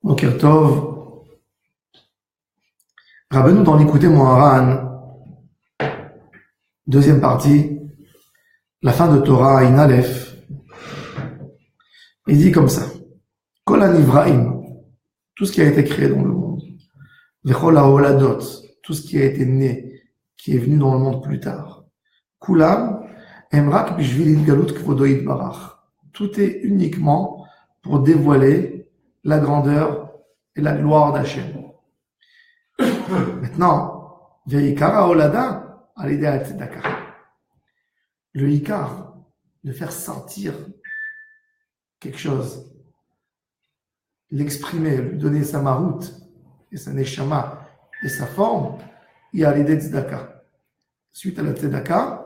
Boker Tov. Rabbeinu dans l'écouter Moharan, deuxième partie, la fin de Torah, in Aleph, il dit comme ça: Kol Anivraim, tout ce qui a été créé dans le monde, Vechol HaOladot, tout ce qui a été né, qui est venu dans le monde plus tard, Kulam, Emrak Bishvil Galut Kvodo Yitbarach, tout est uniquement pour dévoiler la grandeur et la gloire d'Hachem. Maintenant, Veikar HaOlada, à l'idée à Tzedaka. Le Ikar, de faire sortir quelque chose, l'exprimer, lui donner sa maroute et sa neshama et sa forme, il y a l'idée de Tzedaka. Suite à la Tzedaka,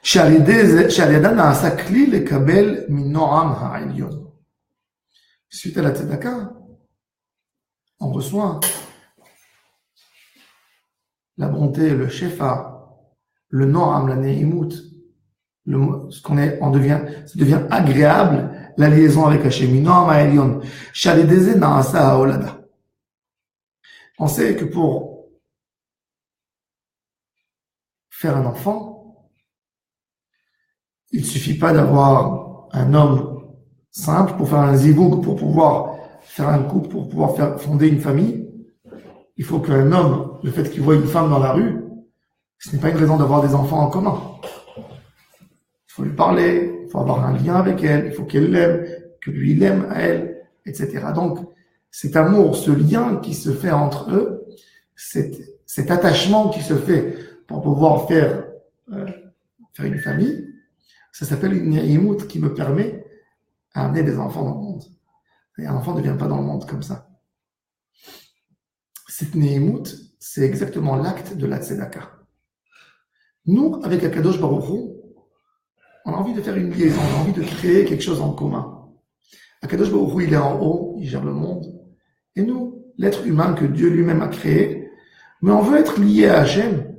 suite à la Tzedaka, on reçoit la bonté, le shefa, le noam, la neimut, ce qu'on est, ça devient agréable, la liaison avec Hachem. Noam ha'elyon. Shalideze na'asa ha'olada. On sait que pour faire un enfant, il ne suffit pas d'avoir un homme simple pour faire un zivoug, pour pouvoir faire un couple, pour pouvoir faire fonder une famille. Il faut qu'un homme, le fait qu'il voit une femme dans la rue, ce n'est pas une raison d'avoir des enfants en commun. Il faut lui parler, il faut avoir un lien avec elle, il faut qu'elle l'aime, que lui il aime à elle, etc. Donc, cet amour, ce lien qui se fait entre eux, cet attachement qui se fait pour pouvoir faire une famille, ça s'appelle une ne'imut qui me permet d'amener des enfants dans le monde. Et un enfant ne vient pas dans le monde comme ça. Cette ne'imut, c'est exactement l'acte de la tzedaka. Nous, avec Akadosh Baruch Hu, on a envie de faire une liaison, on a envie de créer quelque chose en commun. Akadosh Baruch Hu, il est en haut, il gère le monde. Et nous, l'être humain que Dieu lui-même a créé, mais on veut être lié à Hachem.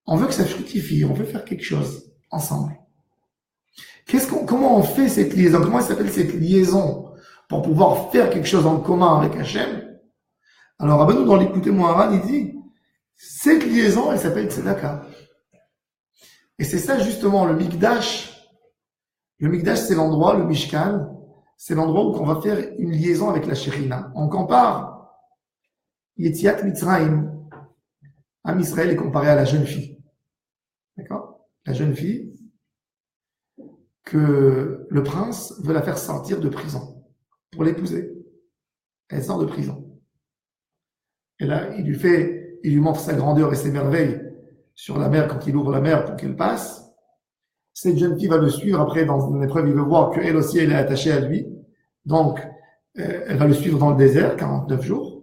On veut que ça fructifie, on veut faire quelque chose ensemble. Comment on fait cette liaison? Comment elle s'appelle cette liaison pour pouvoir faire quelque chose en commun avec Hachem? Alors, Rabbeinu, dans l'écouter Moharan, il dit, cette liaison, elle s'appelle Tzedaka. Et c'est ça, justement, le Mikdash. Le Mikdash, c'est l'endroit, le Mishkan, c'est l'endroit où on va faire une liaison avec la Shérina. On compare Yetziat Mitzrayim. Am Israël est comparé à la jeune fille. D'accord? La jeune fille que le prince veut la faire sortir de prison pour l'épouser. Elle sort de prison. Et là, il lui montre sa grandeur et ses merveilles sur la mer quand il ouvre la mer pour qu'elle passe. Cette jeune fille va le suivre. Après, dans une épreuve, il veut voir qu'elle aussi, elle est attachée à lui. Donc, elle va le suivre dans le désert, 49 jours.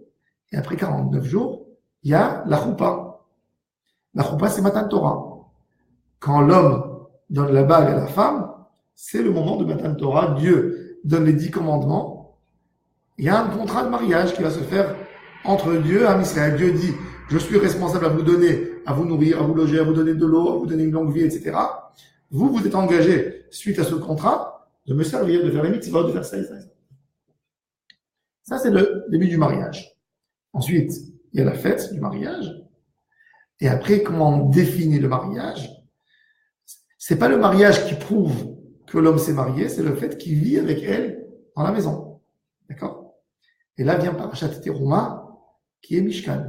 Et après 49 jours, il y a la choupa. La choupa, c'est Matan Torah. Quand l'homme donne la bague à la femme, c'est le moment de Matan Torah. Dieu donne les 10 commandements. Il y a un contrat de mariage qui va se faire entre Dieu et Israël. Dieu dit, je suis responsable à vous donner, à vous nourrir, à vous loger, à vous donner de l'eau, à vous donner une longue vie, etc. Vous êtes engagé, suite à ce contrat, de me servir, de faire les mitzvot, de faire ça et ça et ça. Ça, c'est le début du mariage. Ensuite, il y a la fête du mariage. Et après, comment on définit le mariage? C'est pas le mariage qui prouve que l'homme s'est marié, c'est le fait qu'il vit avec elle dans la maison. D'accord? Et là vient Parashat Teruma, qui est Mishkan.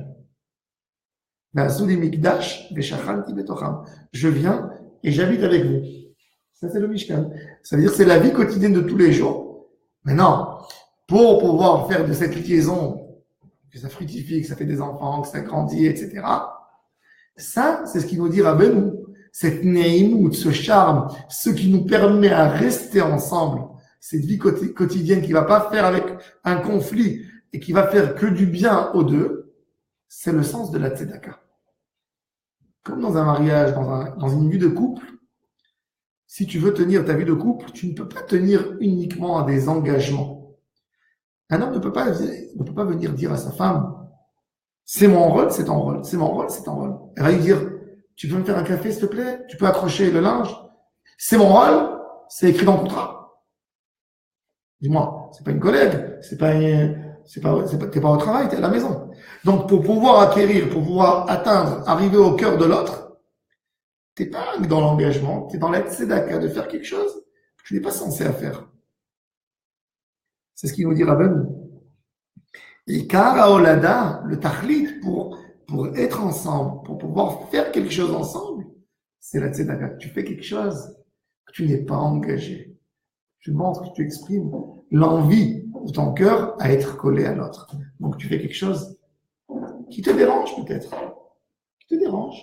Je viens et j'habite avec vous. Ça, c'est le Mishkan. Ça veut dire que c'est la vie quotidienne de tous les jours. Maintenant, pour pouvoir faire de cette liaison, que ça fructifie, que ça fait des enfants, que ça grandit, etc. Ça, c'est ce qui nous dit Rabbeinu. Cette ne'imut, ce charme, ce qui nous permet à rester ensemble, cette vie quotidienne qui va pas faire avec un conflit et qui va faire que du bien aux deux, c'est le sens de la tzedaka. Comme dans un mariage, dans une vie de couple, si tu veux tenir ta vie de couple, tu ne peux pas tenir uniquement à des engagements. Un homme ne peut pas venir dire à sa femme, c'est mon rôle, c'est ton rôle, c'est mon rôle, c'est ton rôle. Elle va lui dire, tu peux me faire un café, s'il te plaît? Tu peux accrocher le linge? C'est mon rôle, c'est écrit dans le contrat. Dis-moi, c'est pas une collègue, t'es pas au travail, t'es à la maison. Donc, pour pouvoir acquérir, pour pouvoir atteindre, arriver au cœur de l'autre, t'es pas dans l'engagement, t'es dans l'aide tzedaka de faire quelque chose que tu n'es pas censé à faire. C'est ce qu'il nous dit Rabbeinu. Et Kara Olada, le tachlit pour être ensemble, pour pouvoir faire quelque chose ensemble, c'est la tzedaka. Tu fais quelque chose que tu n'es pas engagé. Tu montres que tu exprimes l'envie de ton cœur à être collé à l'autre. Donc tu fais quelque chose qui te dérange peut-être. Qui te dérange.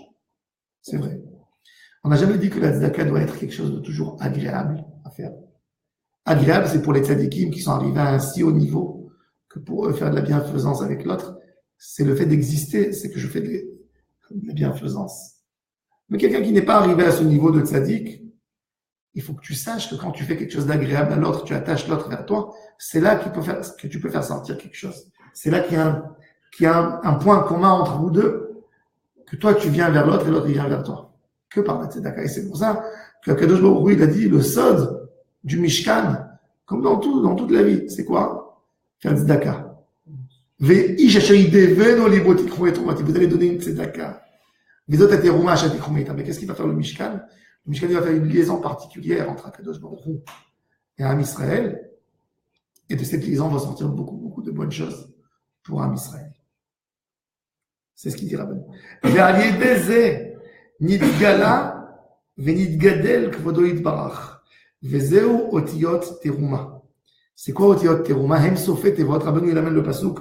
C'est vrai. On n'a jamais dit que la tzedaka doit être quelque chose de toujours agréable à faire. Agréable, c'est pour les tzadikim qui sont arrivés à un si haut niveau que pour eux faire de la bienfaisance avec l'autre, c'est le fait d'exister, c'est que je fais de la bienfaisance. Mais quelqu'un qui n'est pas arrivé à ce niveau de tzadik, il faut que tu saches que quand tu fais quelque chose d'agréable à l'autre, tu attaches l'autre vers toi, c'est là que tu peux faire sortir quelque chose. C'est là qu'il y a un point commun entre vous deux, que toi tu viens vers l'autre et l'autre il vient vers toi. Que par la tzedaka. Et c'est pour ça que Kadosh Baruch Hu, il a dit le sod du Mishkan, comme dans toute la vie, c'est quoi? Faire tzedaka. Vous allez donner une tzedaka. Mais qu'est-ce qu'il va faire le Mishkan? Le Mishkan, il va faire une liaison particulière entre Akadosh Baruch Hu et Am Israël. Et de cette liaison va sortir beaucoup de bonnes choses pour Am Israël. C'est ce qu'il dit Rabbeinu. Nidgala venidgadel kvodo yitbarach. Vezeu otiyot teruma. C'est quoi otiyot teruma? Hem sofet et votre Rabbeinu il amène le pasuk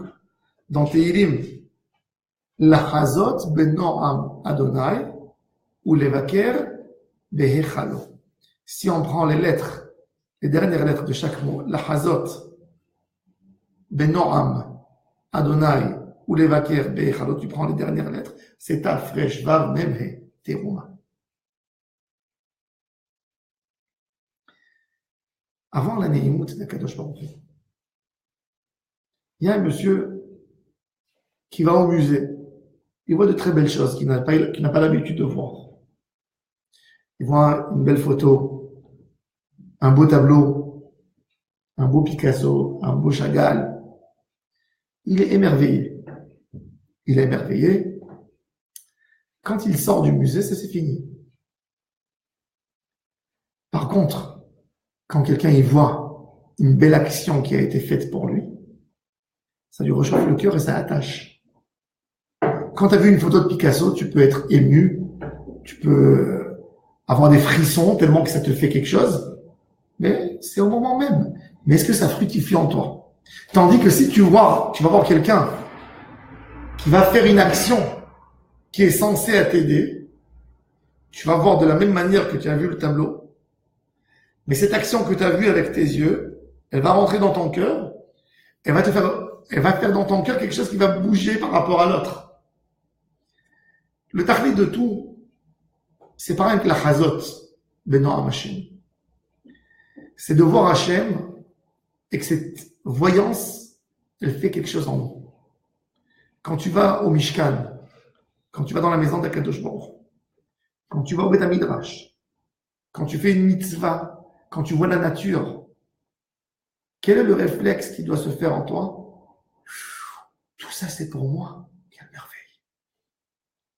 dans Tehilim. Lachazot ben Noam Adonai ou levaker behechalo. Si on prend les dernières lettres de chaque mot, Lachazot ben Noam Adonai ou levaker behechalo, tu prends les dernières lettres, c'est ta fresh vav memhe teruma. Avant la Neimut d'Akadosh Baruch Hu, il y a un monsieur qui va au musée. Il voit de très belles choses qu'il n'a pas l'habitude de voir. Il voit une belle photo, un beau tableau, un beau Picasso, un beau Chagall. Il est émerveillé. Quand il sort du musée, ça c'est fini. Par contre, quand quelqu'un y voit une belle action qui a été faite pour lui, ça lui réchauffe le cœur et ça attache. Quand tu as vu une photo de Picasso, tu peux être ému, tu peux avoir des frissons tellement que ça te fait quelque chose, mais c'est au moment même. Mais est-ce que ça fructifie en toi? Tandis que si tu vas voir quelqu'un qui va faire une action qui est censée t'aider, tu vas voir de la même manière que tu as vu le tableau, mais cette action que tu as vue avec tes yeux, elle va rentrer dans ton cœur, elle va faire dans ton cœur quelque chose qui va bouger par rapport à l'autre. Le tachlit de tout, c'est pareil que la chazot, ben Noam Hashem. C'est de voir Hashem et que cette voyance, elle fait quelque chose en nous. Quand tu vas au Mishkan, quand tu vas dans la maison d'Akadosh Baruch, quand tu vas au Beth Midrash, quand tu fais une mitzvah, quand tu vois la nature, quel est le réflexe qui doit se faire en toi? Tout ça, c'est pour moi. Quelle merveille.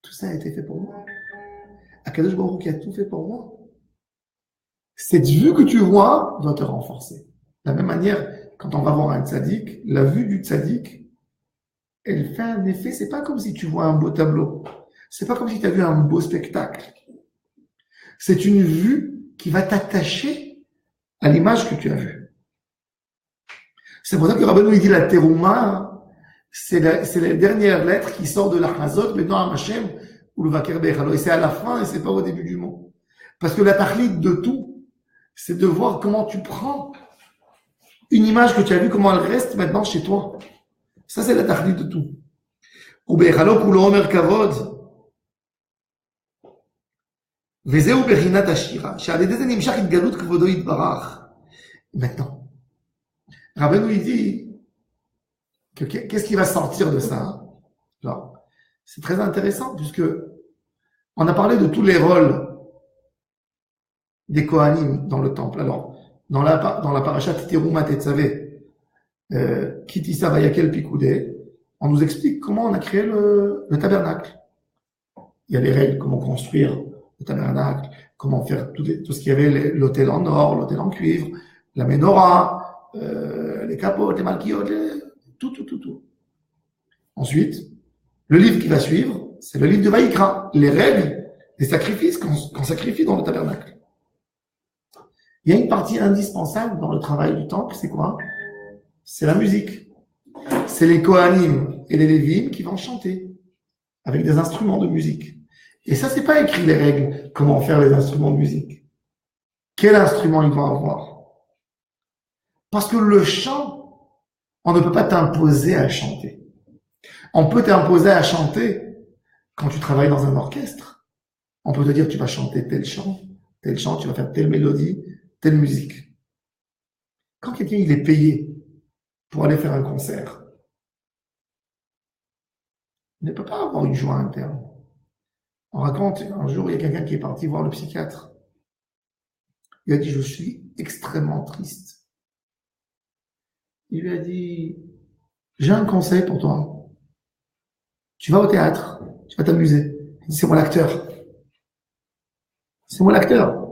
Tout ça a été fait pour moi. Akadosh Baruch qui a tout fait pour moi. Cette vue que tu vois doit te renforcer. De la même manière, quand on va voir un tzaddik, la vue du tzaddik, elle fait un effet, c'est pas comme si tu vois un beau tableau. C'est pas comme si tu as vu un beau spectacle. C'est une vue qui va t'attacher à l'image que tu as vue. C'est pour ça que Rabbeinu il dit la terouma, c'est la dernière lettre qui sort de la chazot, mais non à Hashem, ou le vaker bechalo. Et c'est à la fin et c'est pas au début du mot. Parce que la tachlit de tout, c'est de voir comment tu prends une image que tu as vue, comment elle reste maintenant chez toi. Ça, c'est la tachlit de tout. Ou bechalo kulo omer kavod. וזהו בחינת השירה, שעל ידי זה נמשך התגלות כבודו יתברך. Maintenant, Rabbeinu il dit que qu'est-ce qui va sortir de ça? Alors, c'est très intéressant puisque on a parlé de tous les rôles des Kohanim dans le temple. Alors, dans la parasha Terumat Tetzavé, Kitissa Vayakel Pikoudé, on nous explique comment on a créé le tabernacle. Il y a les règles, comment construire le tabernacle, comment faire tout ce qu'il y avait, l'autel en or, l'autel en cuivre, la menorah, les capotes, les malchiotes, tout. Ensuite, le livre qui va suivre, c'est le livre de Vaïkra, les règles des sacrifices qu'on sacrifie dans le tabernacle. Il y a une partie indispensable dans le travail du temple, c'est quoi? C'est la musique. C'est les Kohanim et les Lévim qui vont chanter avec des instruments de musique. Et ça, c'est pas écrit les règles, comment faire les instruments de musique. Quel instrument ils vont avoir? Parce que le chant, on ne peut pas t'imposer à chanter. On peut t'imposer à chanter quand tu travailles dans un orchestre. On peut te dire, tu vas chanter tel chant, tu vas faire telle mélodie, telle musique. Quand quelqu'un il est payé pour aller faire un concert, il ne peut pas avoir une joie interne. On raconte, un jour, il y a quelqu'un qui est parti voir le psychiatre. Il a dit, je suis extrêmement triste. Il lui a dit, j'ai un conseil pour toi. Tu vas au théâtre, tu vas t'amuser. Il dit, c'est moi l'acteur. C'est moi l'acteur.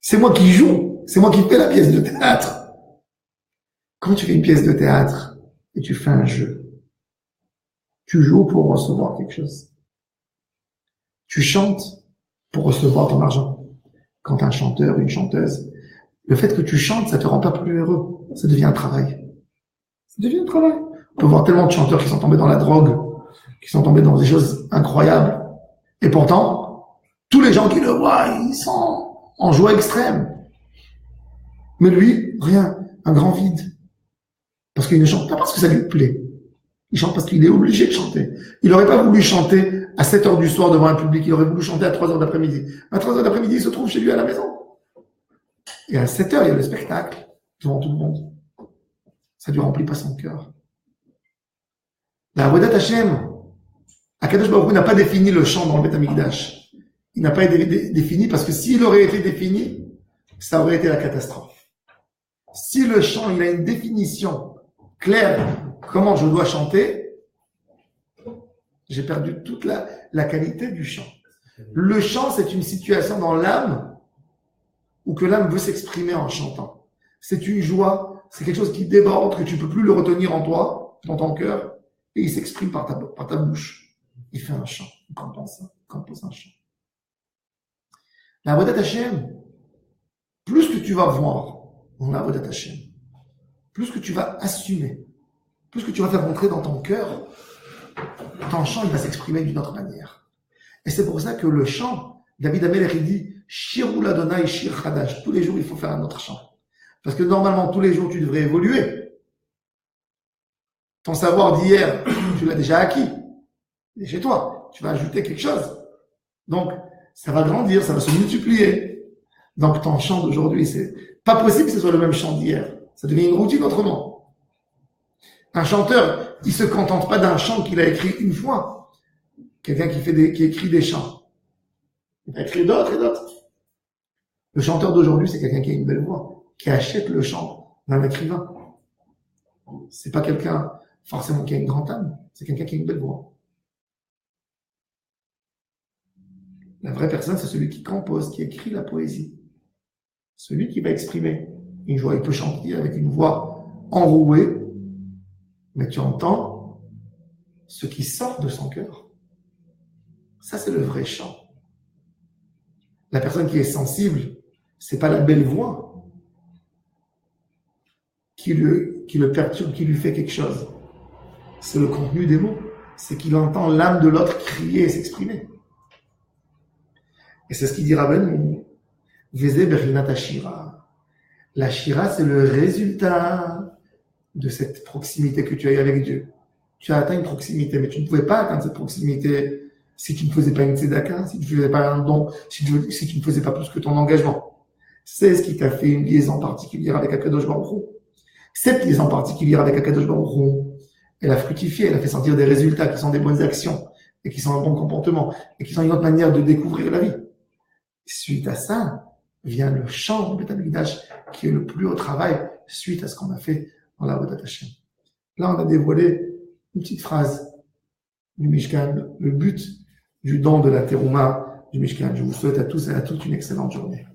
C'est moi qui joue. C'est moi qui fais la pièce de théâtre. Quand tu fais une pièce de théâtre et tu fais un jeu, tu joues pour recevoir quelque chose. Tu chantes pour recevoir ton argent. Quand un chanteur, une chanteuse, le fait que tu chantes, ça te rend pas plus heureux. Ça devient un travail. Ça devient un travail. On peut voir tellement de chanteurs qui sont tombés dans la drogue, qui sont tombés dans des choses incroyables. Et pourtant, tous les gens qui le voient, ils sont en joie extrême. Mais lui, rien. Un grand vide. Parce qu'il ne chante pas parce que ça lui plaît. Il chante parce qu'il est obligé de chanter. Il n'aurait pas voulu chanter à 7 heures du soir devant un public. Il aurait voulu chanter à 3 heures d'après-midi. À 3 heures d'après-midi, il se trouve chez lui à la maison. Et à 7 heures, il y a le spectacle devant tout le monde. Ça ne lui remplit pas son cœur. La Avodat Hashem, Akadosh Baruch Hu n'a pas défini le chant dans le Beth Amikdash. Il n'a pas été défini parce que s'il aurait été défini, ça aurait été la catastrophe. Si le chant, il a une définition claire, comment je dois chanter, j'ai perdu toute la qualité du chant. Le chant, c'est une situation dans l'âme où que l'âme veut s'exprimer en chantant. C'est une joie, c'est quelque chose qui déborde, que tu ne peux plus le retenir en toi, dans ton cœur, et il s'exprime par ta bouche. Il fait un chant, il compose un chant. La Avodat Hashem, plus que tu vas voir dans la Avodat Hashem, plus que tu vas assumer, plus que tu vas faire rentrer dans ton cœur, ton chant, il va s'exprimer d'une autre manière. Et c'est pour ça que le chant, David Amelech, il dit, Shirou l'Adonai, Shir Chadash. Tous les jours, il faut faire un autre chant. Parce que normalement, tous les jours, tu devrais évoluer. Ton savoir d'hier, tu l'as déjà acquis. Il est chez toi. Tu vas ajouter quelque chose. Donc, ça va grandir, ça va se multiplier. Donc, ton chant d'aujourd'hui, c'est pas possible que ce soit le même chant d'hier. Ça devient une routine autrement. Un chanteur, il se contente pas d'un chant qu'il a écrit une fois. Quelqu'un qui écrit des chants. Il va écrire d'autres et d'autres. Le chanteur d'aujourd'hui, c'est quelqu'un qui a une belle voix, qui achète le chant d'un écrivain. C'est pas quelqu'un forcément qui a une grande âme, c'est quelqu'un qui a une belle voix. La vraie personne, c'est celui qui compose, qui écrit la poésie. Celui qui va exprimer une joie. Il peut chanter avec une voix enrouée, mais tu entends ce qui sort de son cœur. Ça, c'est le vrai chant. La personne qui est sensible, c'est pas la belle voix qui le perturbe, qui lui fait quelque chose. C'est le contenu des mots. C'est qu'il entend l'âme de l'autre crier et s'exprimer. Et c'est ce qu'il dit Rabbeinu. Vezé berinat shira. La shira, c'est le résultat de cette proximité que tu as eu avec Dieu. Tu as atteint une proximité, mais tu ne pouvais pas atteindre cette proximité si tu ne faisais pas une tzedaka, si tu ne faisais pas un don, si tu ne faisais pas plus que ton engagement. C'est ce qui t'a fait une liaison particulière avec Akadosh Baruch Hu. Cette liaison particulière avec Akadosh Baruch Hu, elle a fructifié, elle a fait sentir des résultats qui sont des bonnes actions et qui sont un bon comportement et qui sont une autre manière de découvrir la vie. Suite à ça, vient le chant du Beth Amikdash, qui est le plus haut travail suite à ce qu'on a fait dans la Avodat Hashem. Là, on a dévoilé une petite phrase du Mishkan, le but du don de la Terouma du Mishkan. Je vous souhaite à tous et à toutes une excellente journée.